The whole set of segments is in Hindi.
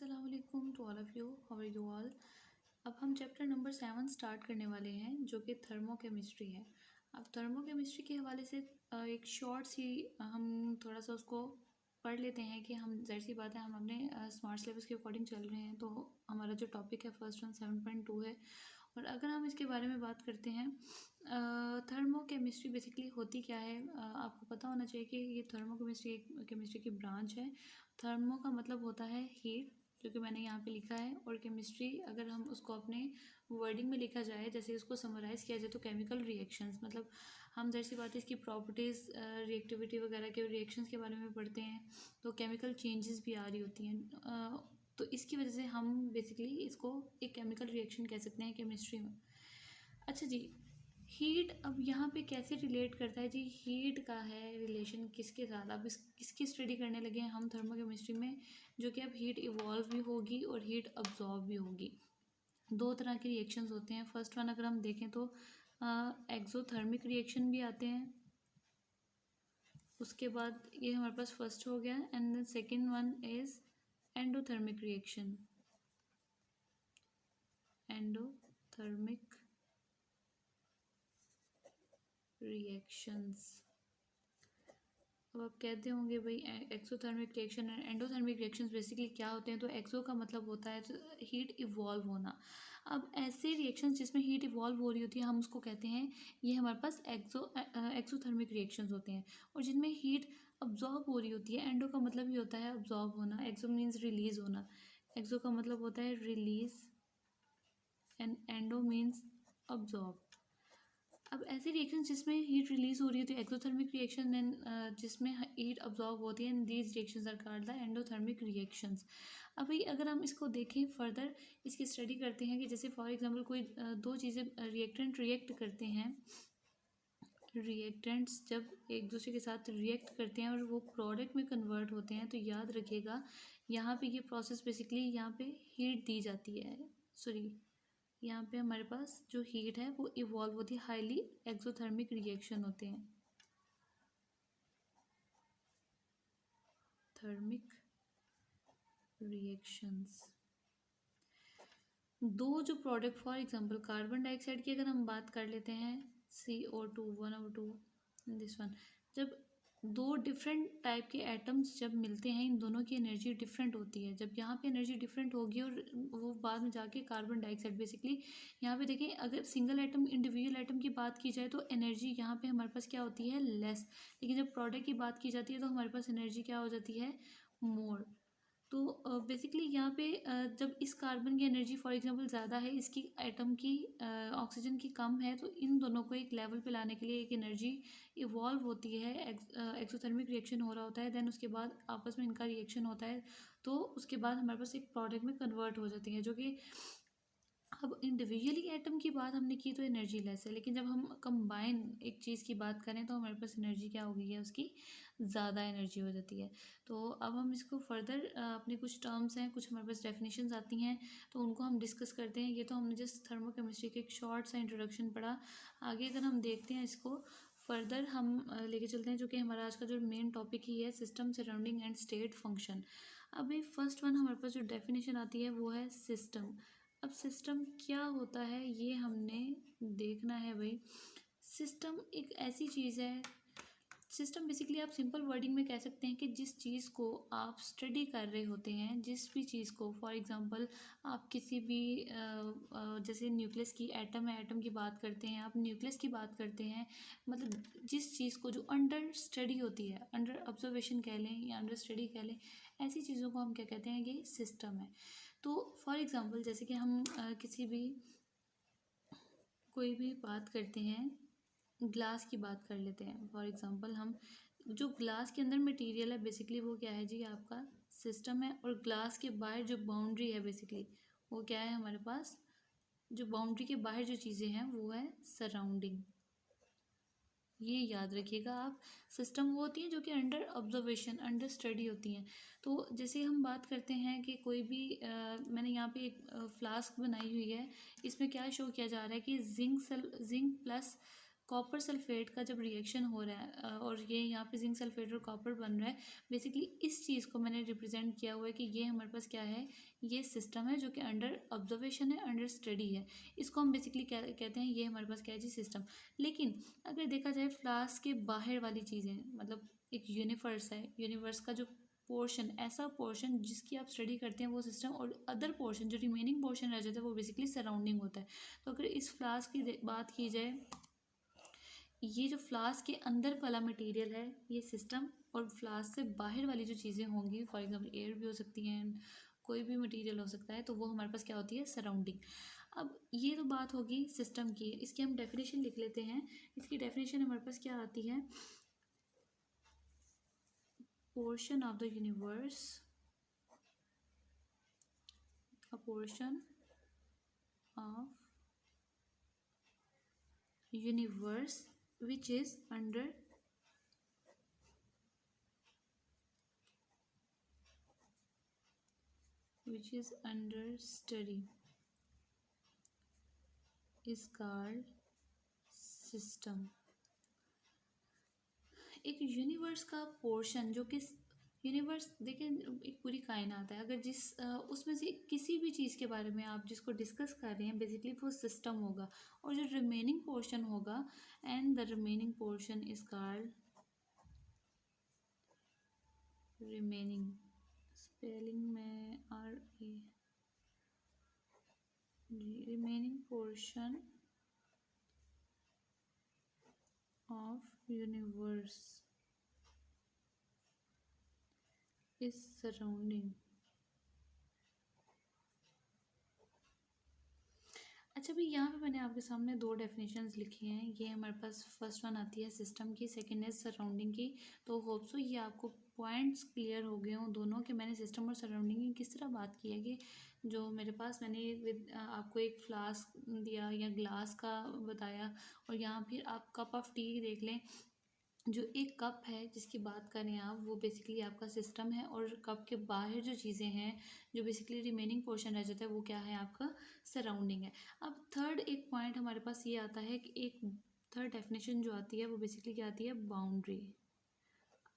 अस्सलाम वालेकुम to all of you, how are you all. अब हम चैप्टर नंबर 7 स्टार्ट करने वाले हैं जो कि थर्मोकेमिस्ट्री है। अब थर्मोकेमिस्ट्री के हवाले से एक शॉर्ट सी हम थोड़ा सा उसको पढ़ लेते हैं कि हम ज़ाहिर सी बात है हम अपने स्मार्ट सिलेबस के अकॉर्डिंग चल रहे हैं। तो हमारा जो टॉपिक है फर्स्ट वन 7.2 है। और अगर हम इसके बारे में बात करते हैं, थर्मोकेमिस्ट्री बेसिकली होती क्या है, आपको पता होना चाहिए कि ये थर्मोकेमिस्ट्री एक केमिस्ट्री की ब्रांच है। थर्मो का मतलब होता है हीट, जो कि मैंने यहाँ पे लिखा है, और केमिस्ट्री अगर हम उसको अपने वर्डिंग में लिखा जाए, जैसे उसको समराइज़ किया जाए तो केमिकल रिएक्शंस, मतलब हम जैसी सी बात है इसकी प्रॉपर्टीज़, रिएक्टिविटी वगैरह के रिएक्शंस के बारे में पढ़ते हैं। तो केमिकल चेंजेस भी आ रही होती हैं, तो इसकी वजह से हम बेसिकली इसको एक केमिकल रिएक्शन कह सकते हैं केमिस्ट्री में। अच्छा जी, हीट अब यहाँ पे कैसे रिलेट करता है जी, हीट का है रिलेशन किसके साथ। अब किसकी स्टडी करने लगे हैं हम थर्मोकेमिस्ट्री में, जो कि अब हीट इवॉल्व भी होगी और हीट अब्जॉर्ब भी होगी। दो तरह के रिएक्शंस होते हैं। फर्स्ट वन अगर हम देखें तो एक्सोथर्मिक रिएक्शन भी आते हैं। उसके बाद ये हमारे पास फर्स्ट हो गया, and then second one is endothermic reaction. Endothermic reactions. अब आप कहते होंगे भाई exothermic reaction and endothermic reactions basically क्या होते हैं। तो एक्सो का मतलब होता है तो हीट इवॉल्व होना। अब ऐसे रिएक्शंस जिसमें हीट इवॉल्व हो रही होती है हम उसको कहते हैं, ये हमारे पास एक्सोथर्मिक रिएक्शंस होते हैं। और जिनमें हीट अब्जॉर्ब हो रही होती है, एंडो का मतलब ही होता है अब्जॉर्ब होना, एक्सो मीन्स रिलीज होना, एक्सो का मतलब होता है release and endo means absorb. अब ऐसे रिएक्शन जिसमें हीट रिलीज हो रही होती है एक्सोथर्मिक रिएक्शन, एंड जिसमें हीट अब्जॉर्ब होती है, and these reactions are called the endothermic reactions. अब भाई अगर हम इसको देखें फर्दर, इसकी स्टडी करते हैं कि जैसे फॉर एग्जांपल कोई दो चीज़ें रिएक्टेंट रिएक्ट करते हैं, रिएक्टेंट्स जब एक दूसरे के साथ रिएक्ट करते हैं और वो प्रोडक्ट में कन्वर्ट होते हैं, तो याद रखिएगा यहाँ पे ये प्रोसेस बेसिकली यहाँ पे हीट दी जाती है। सॉरी, यहाँ पे हमारे पास जो हीट है वो इवॉल्व होती है, हाईली एक्सोथर्मिक रिएक्शन होते हैं, थर्मिक रिएक्शंस। दो जो product for example carbon dioxide की अगर हम बात कर लेते हैं, CO2 1/2 दिस वन, जब दो डिफरेंट टाइप के एटम्स जब मिलते हैं, इन दोनों की एनर्जी डिफरेंट होती है। जब यहाँ पे एनर्जी डिफरेंट होगी और वो बाद में जाके कार्बन डाइऑक्साइड बेसिकली, यहाँ पे देखें अगर सिंगल एटम इंडिविजुअल एटम की बात की जाए तो एनर्जी यहाँ पे हमारे पास क्या होती है, लेस। लेकिन जब प्रोडक्ट की बात की जाती है तो हमारे पास एनर्जी क्या हो जाती है, मोर। तो बेसिकली यहाँ पे जब इस कार्बन की एनर्जी फॉर एग्जांपल ज़्यादा है, इसकी एटम की ऑक्सीजन की कम है, तो इन दोनों को एक लेवल पे लाने के लिए एक एनर्जी इवॉल्व होती है, एक्सोथर्मिक रिएक्शन हो रहा होता है, देन उसके बाद आपस में इनका रिएक्शन होता है, तो उसके बाद हमारे पास एक प्रोडक्ट में कन्वर्ट हो जाती है, जो कि अब इंडिविजुअली एटम की बात हमने की तो एनर्जी लेस है, लेकिन जब हम कंबाइन एक चीज़ की बात करें तो हमारे पास एनर्जी क्या हो गई है, उसकी ज़्यादा एनर्जी हो जाती है। तो अब हम इसको फर्दर अपनी कुछ टर्म्स हैं, कुछ हमारे पास डेफिनेशंस आती हैं, तो उनको हम डिस्कस करते हैं। ये तो हमने जस्ट थर्मोकेमिस्ट्री के एक शॉर्ट सा इंट्रोडक्शन पढ़ा। आगे अगर हम देखते हैं इसको फर्दर हम लेके चलते हैं, जो कि हमारा आज का जो मेन टॉपिक ही है, system surrounding and state function. अभी फर्स्ट वन हमारे पास जो डेफिनेशन आती है वो है सिस्टम। अब सिस्टम क्या होता है ये हमने देखना है भाई। सिस्टम एक ऐसी चीज़ है, सिस्टम बेसिकली आप सिंपल वर्डिंग में कह सकते हैं कि जिस चीज़ को आप स्टडी कर रहे होते हैं, जिस भी चीज़ को फॉर एग्जांपल आप किसी भी जैसे न्यूक्लियस की एटम है, एटम की बात करते हैं, आप न्यूक्लियस की बात करते हैं, मतलब जिस चीज़ को जो अंडर स्टडी होती है, अंडर ऑब्जर्वेशन कह लें या अंडर स्टडी कह लें, ऐसी चीज़ों को हम क्या कहते हैं, ये सिस्टम है। तो फॉर एग्ज़ाम्पल जैसे कि हम किसी भी कोई भी बात करते हैं, ग्लास की बात कर लेते हैं फॉर एग्ज़ाम्पल, हम जो ग्लास के अंदर मटेरियल है बेसिकली वो क्या है जी, आपका सिस्टम है। और ग्लास के बाहर जो बाउंड्री है बेसिकली वो क्या है हमारे पास, जो बाउंड्री के बाहर जो चीज़ें हैं वो है सराउंडिंग। ये याद रखिएगा आप, सिस्टम वो होती हैं जो कि अंडर ऑब्जर्वेशन, अंडर स्टडी होती हैं। तो जैसे हम बात करते हैं कि कोई भी मैंने यहाँ पे एक फ्लास्क बनाई हुई है, इसमें क्या शो किया जा रहा है कि जिंक प्लस कॉपर सल्फेट का जब रिएक्शन हो रहा है और ये यहाँ पे जिंक सल्फेट और कॉपर बन रहा है, बेसिकली इस चीज़ को मैंने रिप्रेजेंट किया हुआ है कि ये हमारे पास क्या है, ये सिस्टम है जो कि अंडर ऑब्जर्वेशन है, अंडर स्टडी है। इसको हम बेसिकली क्या कहते हैं, ये हमारे पास क्या है जी, सिस्टम। लेकिन अगर देखा जाए फ्लास्क के बाहर वाली चीज़ें, मतलब एक यूनिवर्स है, यूनिवर्स का जो पोर्शन, ऐसा पोर्शन जिसकी आप स्टडी करते हैं वो सिस्टम, और अदर पोर्शन जो रिमेनिंग पोर्शन रह जाता है वो बेसिकली सराउंडिंग होता है। तो अगर इस फ्लास्क की बात की जाए, ये जो फ्लास्क के अंदर वाला मटेरियल है ये सिस्टम, और फ्लास्क से बाहर वाली जो चीज़ें होंगी, फॉर एग्जांपल एयर भी हो सकती हैं, कोई भी मटेरियल हो सकता है, तो वो हमारे पास क्या होती है, सराउंडिंग। अब ये तो बात होगी सिस्टम की, इसकी हम डेफिनेशन लिख लेते हैं। इसकी डेफिनेशन हमारे पास क्या आती है, portion of the universe, a portion of universe which is under study is called system। एक यूनिवर्स का पोर्शन जो कि, यूनिवर्स देखिए एक पूरी कायनात है, अगर उसमें से किसी भी चीज़ के बारे में आप जिसको डिस्कस कर रहे हैं बेसिकली वो सिस्टम होगा, और जो रिमेनिंग पोर्शन होगा, and the remaining portion is called remaining, spelling में RE, remaining portion of universe is surrounding. अच्छा भाई, यहाँ पे मैंने आपके सामने दो डेफिनेशंस लिखी हैं। ये हमारे पास फर्स्ट वन आती है सिस्टम की, सेकंड है सराउंडिंग की। तो होप सो ये आपको पॉइंट्स क्लियर हो गए हों दोनों, कि मैंने सिस्टम और सराउंडिंग की किस तरह बात की है। कि जो मेरे पास मैंने आपको एक फ्लास्क दिया या ग्लास का बताया, और यहाँ फिर आप कप ऑफ टी देख लें, जो एक कप है जिसकी बात करें आप, वो बेसिकली आपका सिस्टम है, और कप के बाहर जो चीज़ें हैं जो बेसिकली रिमेनिंग पोर्शन रह जाता है वो क्या है, आपका सराउंडिंग है। अब थर्ड एक पॉइंट हमारे पास ये आता है कि एक थर्ड डेफिनेशन जो आती है वो बेसिकली क्या आती है, बाउंड्री।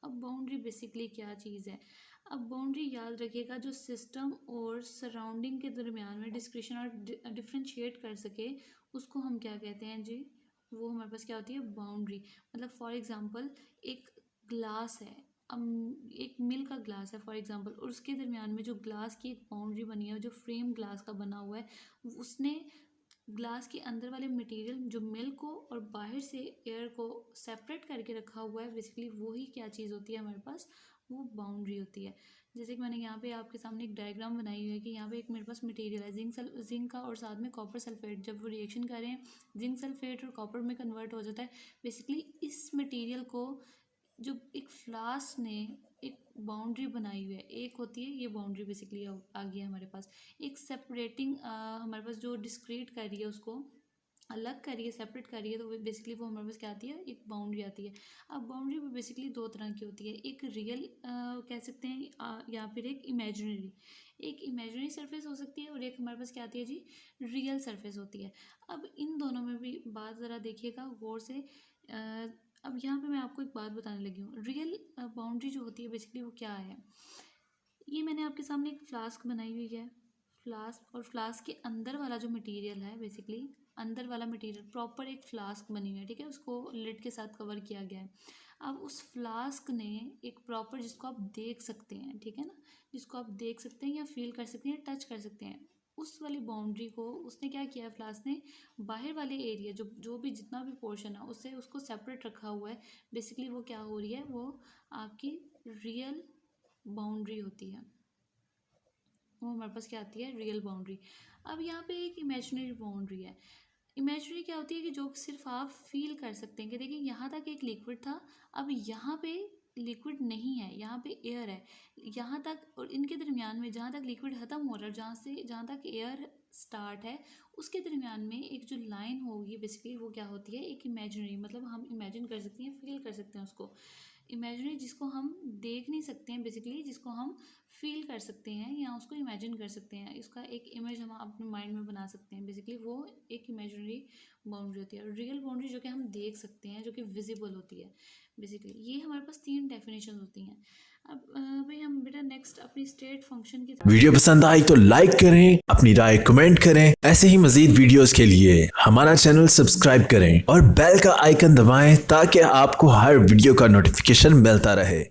अब बाउंड्री बेसिकली क्या चीज़ है, अब बाउंड्री याद रखिएगा, जो सिस्टम और सराउंडिंग के दरमियान में डिस्क्रिशन और डिफ्रेंशिएट कर सके, उसको हम क्या कहते हैं जी, वो हमारे पास क्या होती है, बाउंड्री। मतलब फॉर एग्जांपल एक ग्लास है, अब एक मिल्क का ग्लास है फॉर एग्जांपल, और उसके दरमियान में जो ग्लास की एक बाउंड्री बनी है, जो फ्रेम ग्लास का बना हुआ है, उसने ग्लास के अंदर वाले मटेरियल जो मिल्क को और बाहर से एयर को सेपरेट करके रखा हुआ है, बेसिकली वही क्या चीज़ होती है हमारे पास, वो बाउंड्री होती है। जैसे कि मैंने यहाँ पे आपके सामने एक डायग्राम बनाई हुई है कि यहाँ पे एक मेरे पास मटेरियल है जिंक का, और साथ में कॉपर सल्फेट, जब वो रिएक्शन करें जिंक सल्फेट और कॉपर में कन्वर्ट हो जाता है। बेसिकली इस मटेरियल को जो एक फ्लास्क ने एक बाउंड्री बनाई हुई है, एक होती है ये बाउंड्री, बेसिकली आ गई है हमारे पास। एक सेपरेटिंग हमारे पास जो डिस्क्रीट कर रही है, उसको अलग कर रही है, सेपरेट कर रही है, तो बेसिकली वो हमारे पास क्या आती है, एक बाउंड्री आती है। अब बाउंड्री भी बेसिकली दो तरह की होती है, एक रियल कह सकते हैं, या फिर एक इमेजिनरी। एक इमेजिनरी सरफेस हो सकती है, और एक हमारे पास क्या आती है जी, रियल सरफेस होती है। अब इन दोनों में भी बात ज़रा देखिएगा गौर से। अब यहाँ पे मैं आपको एक बात बताने लगी हूँ, रियल बाउंड्री जो होती है बेसिकली वो क्या है। ये मैंने आपके सामने एक फ्लास्क बनाई हुई है, फ्लास्क, और फ्लास्क के अंदर वाला जो मटेरियल है, बेसिकली अंदर वाला मटेरियल प्रॉपर एक फ्लास्क बनी हुई है, ठीक है, उसको लिड के साथ कवर किया गया है। अब उस फ्लास्क ने एक प्रॉपर, जिसको आप देख सकते हैं, ठीक है ना, जिसको आप देख सकते हैं या फील कर सकते हैं, टच कर सकते हैं, उस वाली बाउंड्री को उसने क्या किया, फ्लास्क ने बाहर वाले एरिया जो जो भी जितना भी पोर्शन है उससे उसको सेपरेट रखा हुआ है। बेसिकली वो क्या हो रही है, वो आपकी रियल बाउंड्री होती है, वो हमारे पास क्या आती है, रियल बाउंड्री। अब यहाँ पे एक इमेजिनरी बाउंड्री है। इमेजिनरी क्या होती है, कि जो सिर्फ आप फील कर सकते हैं, कि देखिए यहाँ तक एक लिक्विड था, अब यहाँ पे लिक्विड नहीं है, यहाँ पे एयर है, यहाँ तक, और इनके दरमियान में जहाँ तक लिक्विड ख़त्म हो रहा है, जहाँ तक एयर स्टार्ट है, उसके दरमियान में एक जो लाइन होगी, बेसिकली वो क्या होती है, एक इमेजिनरी, मतलब हम इमेजिन कर सकते हैं, फील कर सकते हैं उसको। इमेजिनरी जिसको हम देख नहीं सकते हैं बेसिकली, जिसको हम फील कर सकते हैं या उसको इमेजिन कर सकते हैं, इसका एक इमेज हम अपने माइंड में बना सकते हैं, बेसिकली वो एक इमेजिनरी बाउंड्री होती है। और रियल बाउंड्री जो कि हम देख सकते हैं, जो कि विजिबल होती है बेसिकली। ये हमारे पास 3 डेफिनेशन होती हैं। अब भाई हम बेटा नेक्स्ट अपनी स्टेट फंक्शन की वीडियो पसंद आई तो लाइक करें, अपनी राय कमेंट करें। ऐसे ही मजीद वीडियोस के लिए हमारा चैनल सब्सक्राइब करें और बेल का आइकन दबाएं ताकि आपको हर वीडियो का नोटिफिकेशन मिलता रहे।